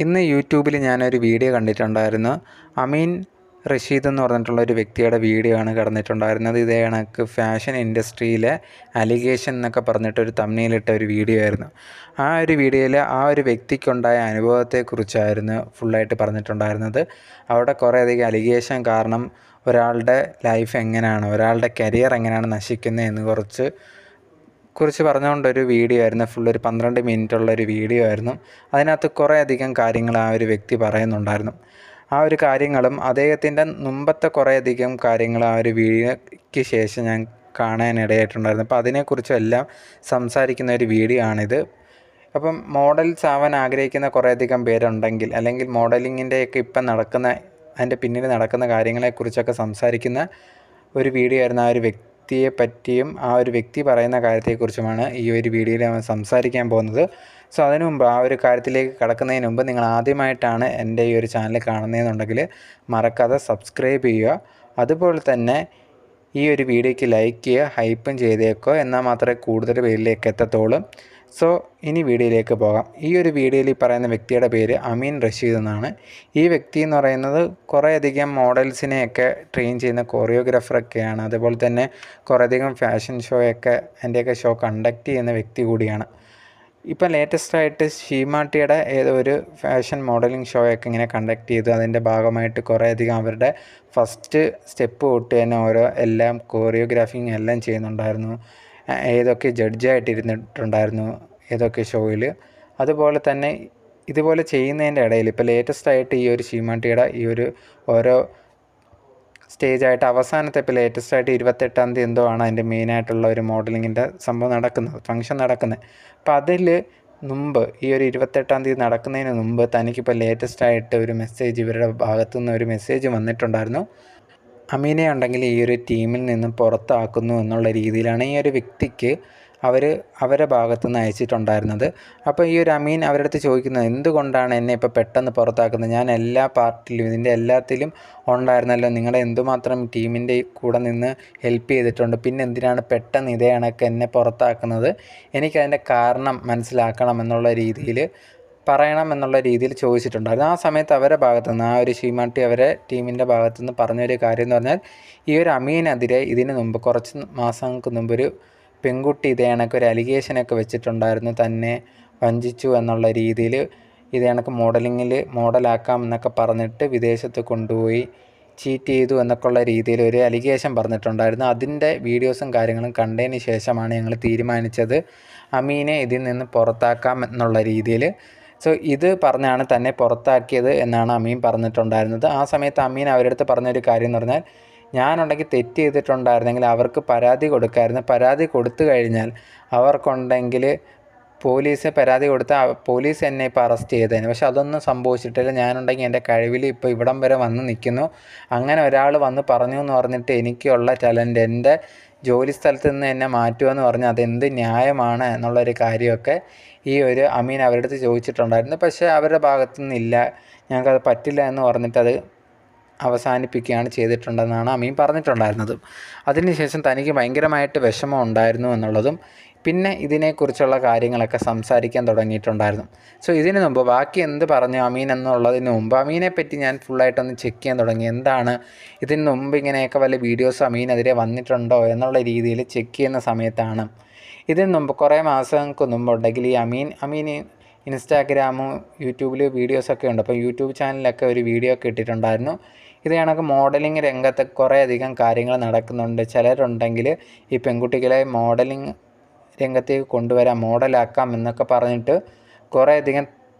ഇന്ന് യൂട്യൂബിൽ ഞാനൊരു വീഡിയോ കണ്ടിട്ടുണ്ടായിരുന്നു. അമീൻ റഷീദ് എന്ന് പറഞ്ഞിട്ടുള്ള ഒരു വ്യക്തിയുടെ വീഡിയോ ആണ് കിടന്നിട്ടുണ്ടായിരുന്നത്. ഇതേ കണക്ക് ഫാഷൻ ഇൻഡസ്ട്രിയിലെ അലിഗേഷൻ എന്നൊക്കെ പറഞ്ഞിട്ടൊരു തമ്മിലിട്ട ഒരു വീഡിയോ ആയിരുന്നു. ആ ഒരു വീഡിയോയിൽ ആ ഒരു വ്യക്തിക്കുണ്ടായ അനുഭവത്തെക്കുറിച്ചായിരുന്നു ഫുള്ളായിട്ട് പറഞ്ഞിട്ടുണ്ടായിരുന്നത്. അവിടെ കുറേയധികം അലിഗേഷൻ കാരണം ഒരാളുടെ ലൈഫ് എങ്ങനെയാണ്, ഒരാളുടെ കരിയർ എങ്ങനെയാണ് നശിക്കുന്നത് എന്ന് കുറിച്ച് പറഞ്ഞുകൊണ്ടൊരു വീഡിയോ ആയിരുന്നു. ഫുള്ളൊരു 12 മിനിറ്റുള്ളൊരു വീഡിയോ ആയിരുന്നു. അതിനകത്ത് കുറേയധികം കാര്യങ്ങൾ ആ ഒരു വ്യക്തി പറയുന്നുണ്ടായിരുന്നു. ആ ഒരു കാര്യങ്ങളും അദ്ദേഹത്തിൻ്റെ മുമ്പത്തെ കുറേയധികം കാര്യങ്ങൾ ആ ഒരു വീഡിയോയ്ക്ക് ശേഷം ഞാൻ കാണാനിടയായിട്ടുണ്ടായിരുന്നു. അപ്പോൾ അതിനെക്കുറിച്ചും എല്ലാം സംസാരിക്കുന്ന ഒരു വീഡിയോ ആണിത്. അപ്പം മോഡൽസ് ആവാൻ ആഗ്രഹിക്കുന്ന കുറേയധികം പേരുണ്ടെങ്കിൽ, അല്ലെങ്കിൽ മോഡലിങ്ങിൻ്റെയൊക്കെ ഇപ്പം നടക്കുന്ന അതിൻ്റെ പിന്നിൽ നടക്കുന്ന കാര്യങ്ങളെക്കുറിച്ചൊക്കെ സംസാരിക്കുന്ന ഒരു വീഡിയോ ആയിരുന്നു. ആ ഒരു വ്യക്തിയെ പറ്റിയും ആ ഒരു വ്യക്തി പറയുന്ന കാര്യത്തെക്കുറിച്ചുമാണ് ഈ ഒരു വീഡിയോയിൽ നമ്മൾ സംസാരിക്കാൻ പോകുന്നത്. സോ അതിനു മുമ്പ് ആ ഒരു കാര്യത്തിലേക്ക് കടക്കുന്നതിന് മുമ്പ് നിങ്ങൾ ആദ്യമായിട്ടാണ് എൻ്റെ ഈ ഒരു ചാനൽ കാണുന്നതെന്നുണ്ടെങ്കിൽ മറക്കാതെ സബ്സ്ക്രൈബ് ചെയ്യുക. അതുപോലെ തന്നെ ഈ ഒരു വീഡിയോയ്ക്ക് ലൈക്ക് ചെയ്യുക, ഹൈപ്പും ചെയ്തേക്കോ, എന്നാൽ മാത്രമേ കൂടുതൽ പേരിലേക്ക് എത്തത്തുള്ളൂ. സോ ഇനി വീഡിയോയിലേക്ക് പോകാം. ഈ ഒരു വീഡിയോയിൽ ഈ പറയുന്ന വ്യക്തിയുടെ പേര് അമീൻ റഷീദ് എന്നാണ്. ഈ വ്യക്തി എന്ന് പറയുന്നത് കുറേയധികം മോഡൽസിനെയൊക്കെ ട്രെയിൻ ചെയ്യുന്ന കൊറിയോഗ്രാഫറൊക്കെയാണ്. അതുപോലെ തന്നെ കുറേയധികം ഫാഷൻ അതിൻ്റെയൊക്കെ ഷോ കണ്ടക്ട് ചെയ്യുന്ന വ്യക്തി കൂടിയാണ്. ഇപ്പം ലേറ്റസ്റ്റായിട്ട് ഷീമാട്ടിയുടെ ഏതോ ഒരു ഫാഷൻ മോഡലിംഗ് ഷോയൊക്കെ ഇങ്ങനെ കണ്ടക്ട് ചെയ്തു. അതിൻ്റെ ഭാഗമായിട്ട് കുറേയധികം അവരുടെ ഫസ്റ്റ് സ്റ്റെപ്പ് തൊട്ട് തന്നെ എല്ലാം കോറിയോഗ്രാഫിങ് എല്ലാം ചെയ്യുന്നുണ്ടായിരുന്നു. ഏതൊക്കെ ജഡ്ജായിട്ട് ഇരുന്നിട്ടുണ്ടായിരുന്നു ഏതൊക്കെ ഷോയിൽ. അതുപോലെ തന്നെ ഇതുപോലെ ചെയ്യുന്നതിൻ്റെ ഇടയിൽ ഇപ്പോൾ ലേറ്റസ്റ്റായിട്ട് ഈ ഒരു ഷീമാട്ടിയുടെ ഈ ഒരു ഓരോ സ്റ്റേജായിട്ട് അവസാനത്തെ ഇപ്പോൾ ലേറ്റസ്റ്റായിട്ട് 28-ാം തീയതി എന്തോ ആണ് അതിൻ്റെ മെയിനായിട്ടുള്ള ഒരു മോഡലിങ്ങിൻ്റെ സംഭവം നടക്കുന്നത്, ഫംഗ്ഷൻ നടക്കുന്നത്. അപ്പോൾ അതിൽ മുമ്പ് ഈ ഒരു 28-ാം തീയതി നടക്കുന്നതിന് മുമ്പ് തനിക്കിപ്പോൾ ലേറ്റസ്റ്റായിട്ട് ഒരു മെസ്സേജ് ഇവരുടെ ഭാഗത്തുനിന്ന് ഒരു മെസ്സേജ് വന്നിട്ടുണ്ടായിരുന്നു. അമീനെ ഉണ്ടെങ്കിൽ ഈ ഒരു ടീമിൽ നിന്നും പുറത്താക്കുന്നു എന്നുള്ള രീതിയിലാണ് ഈ ഒരു വ്യക്തിക്ക് അവരുടെ ഭാഗത്തുനിന്ന് അയച്ചിട്ടുണ്ടായിരുന്നത്. അപ്പോൾ ഈ ഒരു അമീൻ അവരുടെ അടുത്ത് ചോദിക്കുന്നത്, എന്തുകൊണ്ടാണ് എന്നെ ഇപ്പോൾ പെട്ടെന്ന് പുറത്താക്കുന്നത്? ഞാൻ എല്ലാ പാർട്ടിലും ഇതിൻ്റെ എല്ലാത്തിലും ഉണ്ടായിരുന്നല്ലോ, നിങ്ങളെ എന്തുമാത്രം ടീമിൻ്റെ കൂടെ നിന്ന് ഹെൽപ്പ് ചെയ്തിട്ടുണ്ട്, പിന്നെ എന്തിനാണ് പെട്ടെന്ന് ഇതേ കണക്ക് എന്നെ പുറത്താക്കുന്നത്? എനിക്കതിൻ്റെ കാരണം മനസ്സിലാക്കണം എന്നുള്ള രീതിയിൽ പറയണം എന്നുള്ള രീതിയിൽ ചോദിച്ചിട്ടുണ്ടായിരുന്നു. ആ സമയത്ത് അവരുടെ ഭാഗത്തുനിന്ന് ആ ഒരു ഷീമാട്ടി അവരെ ടീമിൻ്റെ ഭാഗത്തുനിന്ന് പറഞ്ഞൊരു കാര്യം എന്ന് പറഞ്ഞാൽ, ഈ ഒരു അമീനെതിരെ ഇതിന് മുമ്പ് കുറച്ച് മാസങ്ങൾക്ക് മുമ്പ് ഒരു പെൺകുട്ടി ഇതേ കണക്ക് ഒരു അലിഗേഷനൊക്കെ വെച്ചിട്ടുണ്ടായിരുന്നു, തന്നെ വഞ്ചിച്ചു എന്നുള്ള രീതിയിൽ. ഇതേ കണക്ക് മോഡലാക്കാം എന്നൊക്കെ പറഞ്ഞിട്ട് വിദേശത്ത് കൊണ്ടുപോയി ചീറ്റ് ചെയ്തു എന്നൊക്കെ ഉള്ള രീതിയിൽ ഒരു അലിഗേഷൻ പറഞ്ഞിട്ടുണ്ടായിരുന്നു. അതിൻ്റെ വീഡിയോസും കാര്യങ്ങളും കണ്ടതിന് ശേഷമാണ് ഞങ്ങൾ തീരുമാനിച്ചത് അമീനെ ഇതിൽ നിന്ന് പുറത്താക്കാം എന്നുള്ള രീതിയിൽ. സോ ഇത് പറഞ്ഞാണ് തന്നെ പുറത്താക്കിയത് എന്നാണ് അമീൻ പറഞ്ഞിട്ടുണ്ടായിരുന്നത്. ആ സമയത്ത് അമീൻ അവരുടെ അടുത്ത് പറഞ്ഞൊരു കാര്യം എന്ന് പറഞ്ഞാൽ, ഞാനുണ്ടെങ്കിൽ തെറ്റ് ചെയ്തിട്ടുണ്ടായിരുന്നെങ്കിൽ അവർക്ക് പരാതി കൊടുക്കാമായിരുന്നു. പരാതി കൊടുത്തു കഴിഞ്ഞാൽ അവർക്കുണ്ടെങ്കിൽ പോലീസ് പരാതി കൊടുത്താൽ പോലീസ് എന്നെ ഇപ്പോൾ അറസ്റ്റ് ചെയ്തേനെ. പക്ഷെ അതൊന്നും സംഭവിച്ചിട്ടില്ല. ഞാനുണ്ടെങ്കിൽ എൻ്റെ കഴിവിൽ ഇപ്പോൾ ഇവിടം വരെ വന്ന് നിൽക്കുന്നു. അങ്ങനെ ഒരാൾ വന്ന് പറഞ്ഞു എന്ന് പറഞ്ഞിട്ട് എനിക്കുള്ള ടാലൻറ്റ് എൻ്റെ ജോലി സ്ഥലത്ത് നിന്ന് എന്നെ മാറ്റുമെന്ന് പറഞ്ഞാൽ അതെന്ത് ന്യായമാണ് എന്നുള്ളൊരു കാര്യമൊക്കെ ഈ ഒരു അമീൻ അവരുടെ അടുത്ത് ചോദിച്ചിട്ടുണ്ടായിരുന്നു. പക്ഷേ അവരുടെ ഭാഗത്തു നിന്നില്ല, ഞങ്ങൾക്കത് പറ്റില്ല എന്ന് പറഞ്ഞിട്ട് അത് അവസാനിപ്പിക്കുകയാണ് ചെയ്തിട്ടുണ്ടെന്നാണ് അമീൻ പറഞ്ഞിട്ടുണ്ടായിരുന്നത്. അതിനുശേഷം തനിക്ക് ഭയങ്കരമായിട്ട് വിഷമം ഉണ്ടായിരുന്നു എന്നുള്ളതും പിന്നെ ഇതിനെക്കുറിച്ചുള്ള കാര്യങ്ങളൊക്കെ സംസാരിക്കാൻ തുടങ്ങിയിട്ടുണ്ടായിരുന്നു. സോ ഇതിനു മുമ്പ് ബാക്കി എന്ത് പറഞ്ഞു അമീൻ എന്നുള്ളതിന് മുമ്പ് അമീനെപ്പറ്റി ഞാൻ ഫുള്ളായിട്ടൊന്ന് ചെക്ക് ചെയ്യാൻ തുടങ്ങി. എന്താണ് ഇതിന് മുമ്പ് ഇങ്ങനെയൊക്കെ വല്ല വീഡിയോസ് അമീനെതിരെ വന്നിട്ടുണ്ടോ എന്നുള്ള രീതിയിൽ ചെക്ക് ചെയ്യുന്ന സമയത്താണ് ഇതിന് മുമ്പ് കുറേ മാസങ്ങൾക്ക് മുമ്പുണ്ടെങ്കിൽ ഈ അമീൻ ഇൻസ്റ്റാഗ്രാമും യൂട്യൂബിൽ വീഡിയോസൊക്കെ ഉണ്ട്. അപ്പോൾ യൂട്യൂബ് ചാനലിലൊക്കെ ഒരു വീഡിയോ ഒക്കെ ഇട്ടിട്ടുണ്ടായിരുന്നു. ഇത് കണക്ക് മോഡലിംഗ് രംഗത്ത് കുറേയധികം കാര്യങ്ങൾ നടക്കുന്നുണ്ട്. ചിലരുണ്ടെങ്കിൽ ഈ പെൺകുട്ടികളെ മോഡലിംഗ് രംഗത്തേക്ക് കൊണ്ടുവരാം, മോഡലാക്കാം എന്നൊക്കെ പറഞ്ഞിട്ട് കുറേയധികം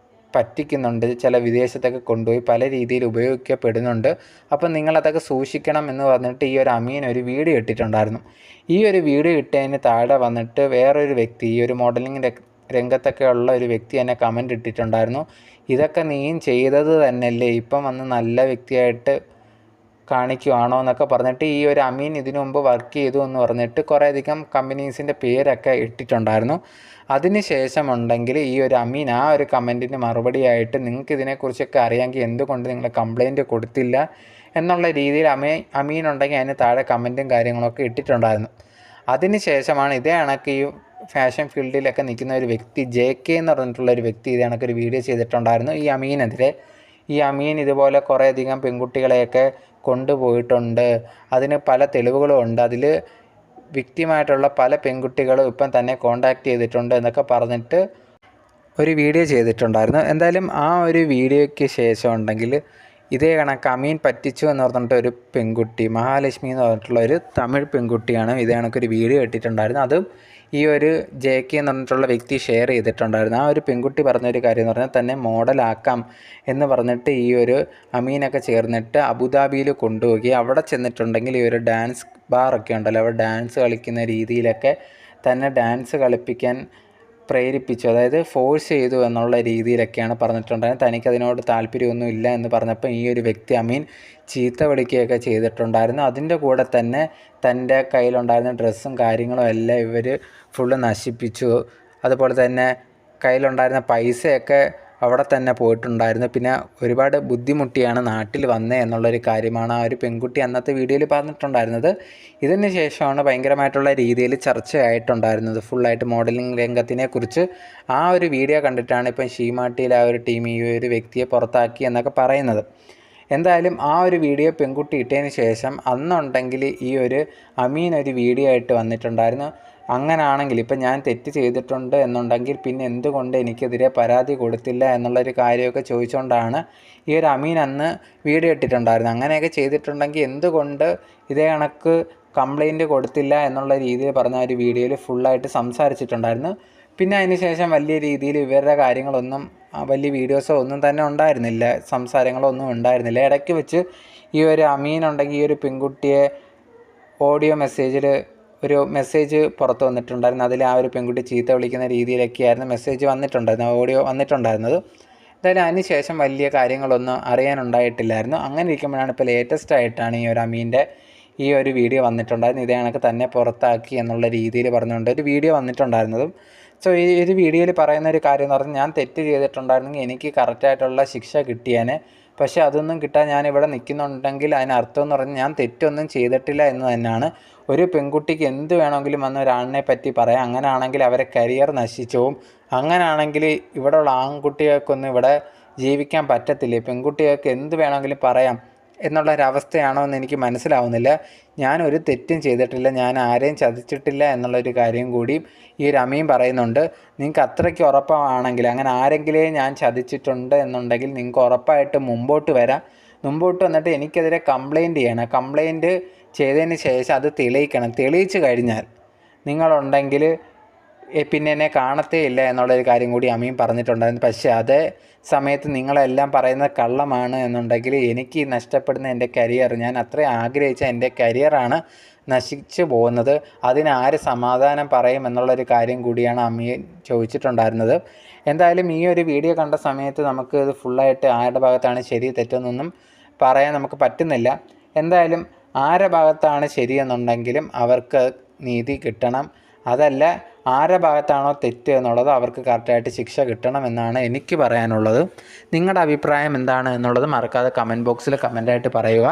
പറ്റിക്കുന്നുണ്ട്. ചില വിദേശത്തൊക്കെ കൊണ്ടുപോയി പല രീതിയിൽ ഉപയോഗിക്കപ്പെടുന്നുണ്ട്. അപ്പം നിങ്ങളതൊക്കെ സൂക്ഷിക്കണം എന്ന് പറഞ്ഞിട്ട് ഈ ഒരു അമീൻ ഒരു വീഡിയോ ഇട്ടിട്ടുണ്ടായിരുന്നു. ഈ ഒരു വീഡിയോ ഇട്ടതിന് താഴെ വന്നിട്ട് വേറൊരു വ്യക്തി, ഈ ഒരു മോഡലിംഗ് രംഗത്തൊക്കെ ഉള്ള ഒരു വ്യക്തി എന്നെ കമൻ്റ് ഇട്ടിട്ടുണ്ടായിരുന്നു, ഇതൊക്കെ നീയും ചെയ്തത് തന്നെയല്ലേ, ഇപ്പം വന്ന് നല്ല വ്യക്തിയായിട്ട് കാണിക്കുവാണോ എന്നൊക്കെ പറഞ്ഞിട്ട് ഈ ഒരു അമീൻ ഇതിനു മുമ്പ് വർക്ക് ചെയ്തു എന്ന് പറഞ്ഞിട്ട് കുറേയധികം കമ്പനീസിൻ്റെ പേരൊക്കെ ഇട്ടിട്ടുണ്ടായിരുന്നു. അതിന് ശേഷമുണ്ടെങ്കിൽ ഈ ഒരു അമീൻ ആ ഒരു കമൻറ്റിന് മറുപടിയായിട്ട്, നിങ്ങൾക്ക് ഇതിനെക്കുറിച്ചൊക്കെ അറിയാമെങ്കിൽ എന്തുകൊണ്ട് നിങ്ങൾ കംപ്ലയിൻറ്റ് കൊടുത്തില്ല എന്നുള്ള രീതിയിൽ അമീൻ ഉണ്ടെങ്കിൽ അതിന് താഴെ കമൻറ്റും കാര്യങ്ങളൊക്കെ ഇട്ടിട്ടുണ്ടായിരുന്നു. അതിന് ശേഷമാണ് ഇതേ കണക്ക് ഈ ഫാഷൻ ഫീൽഡിലൊക്കെ നിൽക്കുന്ന ഒരു വ്യക്തി JK എന്ന് പറഞ്ഞിട്ടുള്ള ഒരു വ്യക്തി ഇത് കണക്കൊരു വീഡിയോ ചെയ്തിട്ടുണ്ടായിരുന്നു ഈ അമീനെതിരെ. ഈ അമീൻ ഇതുപോലെ കുറേയധികം പെൺകുട്ടികളെയൊക്കെ കൊണ്ടുപോയിട്ടുണ്ട്, അതിന് പല തെളിവുകളും ഉണ്ട്, അതിൽ വിക്ടിമായിട്ടുള്ള പല പെൺകുട്ടികളും ഇപ്പം തന്നെ കോൺടാക്റ്റ് ചെയ്തിട്ടുണ്ട് എന്നൊക്കെ പറഞ്ഞിട്ട് ഒരു വീഡിയോ ചെയ്തിട്ടുണ്ടായിരുന്നു. എന്തായാലും ആ ഒരു വീഡിയോയ്ക്ക് ശേഷം ഉണ്ടെങ്കിൽ ഇതേ കണക്ക് അമീൻ പറ്റിച്ചു എന്ന് പറഞ്ഞിട്ട് ഒരു പെൺകുട്ടി, മഹാലക്ഷ്മി എന്ന് പറഞ്ഞിട്ടുള്ള ഒരു തമിഴ് പെൺകുട്ടിയാണ് ഇതേ കണക്കൊരു വീഡിയോ ഇട്ടിട്ടുണ്ടായിരുന്നു. അതും ഈ ഒരു JK എന്ന് പറഞ്ഞിട്ടുള്ള വ്യക്തി ഷെയർ ചെയ്തിട്ടുണ്ടായിരുന്നു. ആ ഒരു പെൺകുട്ടി പറഞ്ഞൊരു കാര്യം എന്ന് പറഞ്ഞാൽ തന്നെ മോഡലാക്കാം എന്ന് പറഞ്ഞിട്ട് ഈ ഒരു അമീനൊക്കെ ചേർന്നിട്ട് അബുദാബിയിൽ കൊണ്ടുപോയി അവിടെ ചെന്നിട്ടുണ്ടെങ്കിൽ ഈ ഒരു ഡാൻസ് ബാറൊക്കെ ഉണ്ടല്ലോ, അവിടെ ഡാൻസ് കളിക്കുന്ന രീതിയിലൊക്കെ തന്നെ ഡാൻസ് കളിപ്പിക്കാൻ പ്രേരിപ്പിച്ചു, അതായത് ഫോഴ്സ് ചെയ്തു എന്നുള്ള രീതിയിലൊക്കെയാണ് പറഞ്ഞിട്ടുണ്ടായിരുന്നത്. തനിക്കതിനോട് താല്പര്യമൊന്നും ഇല്ല എന്ന് പറഞ്ഞപ്പോൾ ഈ ഒരു വ്യക്തി അമീൻ ചീത്ത വിളിക്കുകയൊക്കെ ചെയ്തിട്ടുണ്ടായിരുന്നു. അതിൻ്റെ കൂടെ തന്നെ തൻ്റെ കയ്യിലുണ്ടായിരുന്ന ഡ്രസ്സും കാര്യങ്ങളും എല്ലാം ഇവർ ഫുള്ള് നശിപ്പിച്ചു. അതുപോലെ തന്നെ കയ്യിലുണ്ടായിരുന്ന പൈസയൊക്കെ അവിടെ തന്നെ പോയിട്ടുണ്ടായിരുന്നു. പിന്നെ ഒരുപാട് ബുദ്ധിമുട്ടിയാണ് നാട്ടിൽ വന്നത് എന്നുള്ളൊരു കാര്യമാണ് ആ ഒരു പെൺകുട്ടി അന്നത്തെ വീഡിയോയിൽ പറഞ്ഞിട്ടുണ്ടായിരുന്നത്. ഇതിന് ശേഷമാണ് ഭയങ്കരമായിട്ടുള്ള രീതിയിൽ ചർച്ചയായിട്ടുണ്ടായിരുന്നത് ഫുള്ളായിട്ട് മോഡലിംഗ് രംഗത്തിനെക്കുറിച്ച്. ആ ഒരു വീഡിയോ കണ്ടിട്ടാണ് ഇപ്പം ഷീമാട്ടിയിലെ ആ ഒരു ടീം ഈ ഒരു വ്യക്തിയെ പുറത്താക്കി എന്നൊക്കെ പറയുന്നത്. എന്തായാലും ആ ഒരു വീഡിയോ പെൺകുട്ടി ഇട്ടതിന് ശേഷം അന്നുണ്ടെങ്കിൽ ഈ ഒരു അമീൻ ഒരു വീഡിയോ ആയിട്ട് വന്നിട്ടുണ്ടായിരുന്നു. അങ്ങനാണെങ്കിൽ ഇപ്പം ഞാൻ തെറ്റ് ചെയ്തിട്ടുണ്ട് എന്നുണ്ടെങ്കിൽ പിന്നെ എന്തുകൊണ്ട് എനിക്കെതിരെ പരാതി കൊടുത്തില്ല എന്നുള്ളൊരു കാര്യമൊക്കെ ചോദിച്ചുകൊണ്ടാണ് ഈ ഒരു അമീൻ അന്ന് വീഡിയോ ഇട്ടിട്ടുണ്ടായിരുന്നു. അങ്ങനെയൊക്കെ ചെയ്തിട്ടുണ്ടെങ്കിൽ എന്തുകൊണ്ട് ഇതേ കണക്ക് കംപ്ലൈൻറ്റ് കൊടുത്തില്ല എന്നുള്ള രീതിയിൽ പറഞ്ഞ ഒരു വീഡിയോയിൽ ഫുള്ളായിട്ട് സംസാരിച്ചിട്ടുണ്ടായിരുന്നു. പിന്നെ അതിന് ശേഷം വലിയ രീതിയിൽ ഇവരുടെ കാര്യങ്ങളൊന്നും വലിയ വീഡിയോസോ ഒന്നും തന്നെ ഉണ്ടായിരുന്നില്ല, സംസാരങ്ങളോ ഒന്നും ഉണ്ടായിരുന്നില്ല. ഇടയ്ക്ക് വെച്ച് ഈ ഒരു അമീൻ ഉണ്ടെങ്കിൽ ഈ ഒരു പെൺകുട്ടിയെ ഓഡിയോ മെസ്സേജിൽ ഒരു മെസ്സേജ് പുറത്ത് വന്നിട്ടുണ്ടായിരുന്നു. അതിൽ ആ ഒരു പെൺകുട്ടി ചീത്ത വിളിക്കുന്ന രീതിയിലൊക്കെയായിരുന്നു മെസ്സേജ് വന്നിട്ടുണ്ടായിരുന്നത്, ഓഡിയോ വന്നിട്ടുണ്ടായിരുന്നത്. എന്തായാലും അതിന് ശേഷം വലിയ കാര്യങ്ങളൊന്നും അറിയാനുണ്ടായിട്ടില്ലായിരുന്നു. അങ്ങനെ ഇരിക്കുമ്പോഴാണ് ഇപ്പോൾ ലേറ്റസ്റ്റ് ആയിട്ടാണ് ഈ ഒരു അമീൻ്റെ ഈ ഒരു വീഡിയോ വന്നിട്ടുണ്ടായിരുന്നു. ഇതേ കണക്ക് തന്നെ പുറത്താക്കി എന്നുള്ള രീതിയിൽ പറഞ്ഞുകൊണ്ട് ഒരു വീഡിയോ വന്നിട്ടുണ്ടായിരുന്നതും. സോ ഈ ഒരു വീഡിയോയിൽ പറയുന്ന ഒരു കാര്യം എന്ന് പറഞ്ഞാൽ ഞാൻ തെറ്റ് ചെയ്തിട്ടുണ്ടായിരുന്നെങ്കിൽ എനിക്ക് കറക്റ്റായിട്ടുള്ള ശിക്ഷ കിട്ടിയേനെ. പക്ഷേ അതൊന്നും കിട്ടാൻ ഞാനിവിടെ നിൽക്കുന്നുണ്ടെങ്കിൽ അതിനർത്ഥം എന്ന് പറഞ്ഞാൽ ഞാൻ തെറ്റൊന്നും ചെയ്തിട്ടില്ല എന്ന് തന്നെയാണ്. ഒരു പെൺകുട്ടിക്ക് എന്ത് വേണമെങ്കിലും വന്ന ഒരാണിനെ പറ്റി പറയാം. അങ്ങനെയാണെങ്കിൽ അവരെ കരിയർ നശിച്ചു പോവും. അങ്ങനെയാണെങ്കിൽ ഇവിടെയുള്ള ആൺകുട്ടികൾക്കൊന്നും ഇവിടെ ജീവിക്കാൻ പറ്റത്തില്ലേ? പെൺകുട്ടികൾക്ക് എന്ത് വേണമെങ്കിലും പറയാം എന്നുള്ളൊരവസ്ഥയാണോ എന്ന് എനിക്ക് മനസ്സിലാവുന്നില്ല. ഞാനൊരു തെറ്റും ചെയ്തിട്ടില്ല, ഞാൻ ആരെയും ചതിച്ചിട്ടില്ല എന്നുള്ളൊരു കാര്യം കൂടി ഈ ഒരു അമീൻ പറയുന്നുണ്ട്. നിങ്ങൾക്ക് അത്രയ്ക്ക് ഉറപ്പാണെങ്കിൽ അങ്ങനെ ആരെങ്കിലും ഞാൻ ചതിച്ചിട്ടുണ്ട് എന്നുണ്ടെങ്കിൽ നിങ്ങൾക്ക് ഉറപ്പായിട്ട് മുമ്പോട്ട് വരാം. മുമ്പോട്ട് വന്നിട്ട് എനിക്കെതിരെ കംപ്ലയിൻറ്റ് ചെയ്യണം. കംപ്ലയിൻറ്റ് ചെയ്തതിന് ശേഷം അത് തെളിയിക്കണം. തെളിയിച്ച് കഴിഞ്ഞാൽ നിങ്ങളുണ്ടെങ്കിൽ പിന്നെ എന്നെ കാണത്തേ ഇല്ല എന്നുള്ളൊരു കാര്യം കൂടി അമീൻ പറഞ്ഞിട്ടുണ്ടായിരുന്നു. പക്ഷേ അതേ സമയത്ത് നിങ്ങളെല്ലാം പറയുന്നത് കള്ളമാണ് എന്നുണ്ടെങ്കിൽ എനിക്ക് നഷ്ടപ്പെടുന്ന എൻ്റെ കരിയർ, ഞാൻ അത്രയും ആഗ്രഹിച്ച എൻ്റെ കരിയറാണ് നശിച്ചു പോകുന്നത്. അതിനാര് സമാധാനം പറയും എന്നുള്ളൊരു കാര്യം കൂടിയാണ് അമീൻ ചോദിച്ചിട്ടുണ്ടായിരുന്നത്. എന്തായാലും ഈ ഒരു വീഡിയോ കണ്ട സമയത്ത് നമുക്ക് ഇത് ഫുള്ളായിട്ട് ആരുടെ ഭാഗത്താണ് ശരി തെറ്റെന്നൊന്നും പറയാൻ നമുക്ക് പറ്റുന്നില്ല. എന്തായാലും ആരുടെ ഭാഗത്താണ് ശരിയെന്നുണ്ടെങ്കിലും അവർക്ക് നീതി കിട്ടണം. അതല്ല ആരുടെ ഭാഗത്താണോ തെറ്റ് എന്നുള്ളത് അവർക്ക് കറക്റ്റായിട്ട് ശിക്ഷ കിട്ടണമെന്നാണ് എനിക്ക് പറയാനുള്ളത്. നിങ്ങളുടെ അഭിപ്രായം എന്താണ് എന്നുള്ളത് മറക്കാതെ കമൻറ്റ് ബോക്സിൽ കമൻറ്റായിട്ട് പറയുക.